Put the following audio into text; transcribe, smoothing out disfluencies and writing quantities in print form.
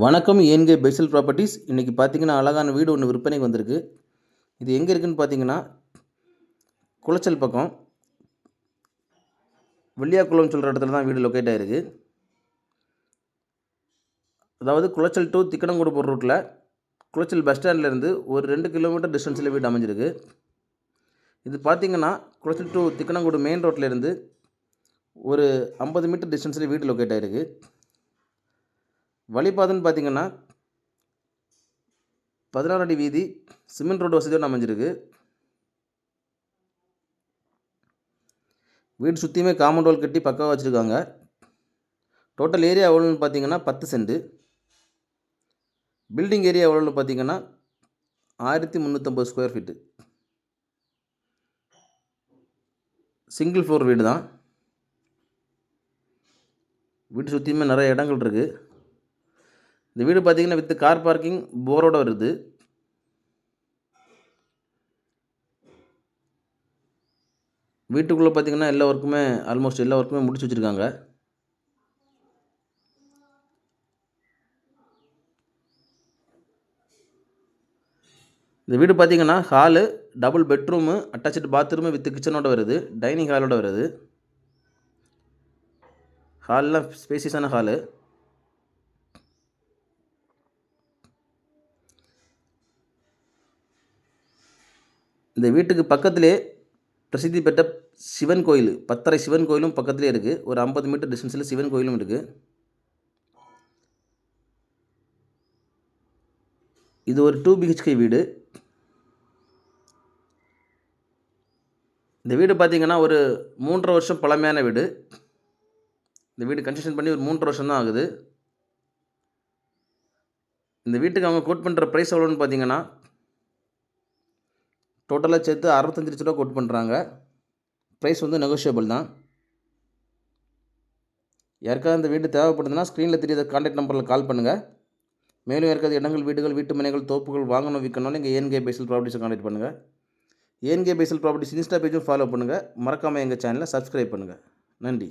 வணக்கம் ஏன்கே Bessel properties. இன்றைக்கி பார்த்தீங்கன்னா அழகான வீடு ஒன்று விற்பனைக்கு வந்திருக்கு. இது எங்கே இருக்குதுன்னு பார்த்தீங்கன்னா குளச்சல் பக்கம் வெள்ளியாக்குளம்னு சொல்கிற இடத்துல தான் வீடு லொக்கேட் ஆகிருக்கு. அதாவது குளச்சல் டு திக்கணங்குடி போகிற ரூட்டில் குளச்சல் பஸ் ஸ்டாண்ட்லேருந்து ஒரு 2 கிலோமீட்டர் டிஸ்டன்ஸில் வீடு அமைஞ்சிருக்கு. இது பார்த்திங்கன்னா குளச்சல் டு திக்கணங்குடி மெயின் ரோட்லேருந்து ஒரு 50 மீட்டர் டிஸ்டன்ஸில் வீடு லொக்கேட் ஆகிருக்கு. வழிபாதைன்னு பார்த்திங்கன்னா 16 அடி வீதி, சிமெண்ட் ரோடு வசதியோடு அமைஞ்சிருக்கு. வீடு சுற்றியுமே காம்பவுண்ட் வால் கட்டி பக்காவாக வச்சுருக்காங்க. டோட்டல் ஏரியா எவ்வளோன்னு பார்த்தீங்கன்னா 10 சென்ட். பில்டிங் ஏரியா எவ்வளோன்னு பார்த்தீங்கன்னா 1350 ஸ்கொயர் ஃபீட்டு. சிங்கிள் ஃப்ளோர் வீடு தான். வீடு சுற்றியுமே நிறைய இடங்கள் இருக்குது. இந்த வீடு பார்த்திங்கன்னா வித் கார் பார்க்கிங் போரோடு வருது. வீட்டுக்குள்ளே பார்த்திங்கன்னா எல்லா ஒர்க்குமே ஆல்மோஸ்ட் எல்லா ஒர்க்குமே முடிச்சு வச்சுருக்காங்க. இந்த வீடு பார்த்திங்கன்னா hall, double bedroom, attach bathroom with கிச்சனோட வருது. டைனிங் ஹாலோட வருது. ஹால்லாம் ஸ்பேசியஸான ஹாலு. இந்த வீட்டுக்கு பக்கத்திலே பிரசித்தி பெற்ற சிவன் கோயில், பத்தரை சிவன் கோயிலும் பக்கத்துலேயே இருக்குது. ஒரு 50 மீட்டர் டிஸ்டன்ஸில் சிவன் கோயிலும் இருக்குது. இது ஒரு 2 BHK வீடு. இந்த வீடு பார்த்திங்கன்னா ஒரு 3.5 வருஷம் பழமையான வீடு. இந்த வீடு கன்ஸ்ட்ரக்ஷன் பண்ணி ஒரு 3 வருஷம் தான் ஆகுது. இந்த வீட்டுக்கு அவங்க கோட் பண்ணுற ப்ரைஸ் எவ்வளோன்னு பார்த்தீங்கன்னா டோட்டலாக சேர்த்து 65 லட்ச ரூபா கோட் பண்ணுறாங்க. ப்ரைஸ் வந்து நெகோஷியபிள் தான். யாருக்காவது இந்த வீடு தேவைப்படுதுன்னா ஸ்க்ரீனில் தெரியாத கான்டாக்ட் நம்பரில் கால் பண்ணுங்கள். மேலும் யாருக்காவது இடங்கள், வீடுகள், வீட்டு மனைகள், தோப்புகள் வாங்கணும் விற்கணும்னு எங்கள் ஏன்கே பெசல் ப்ராப்பர்ட்டிஸை கான்டாக்ட் பண்ணுங்கள். ஏன்கே பெசல் ப்ராப்பர்ட்டிஸ் இன்ஸ்டா பேஜும் ஃபாலோ பண்ணுங்கள். மறக்காமல் எங்கள் சேனலை சப்ஸ்கிரைப் பண்ணுங்கள். நன்றி.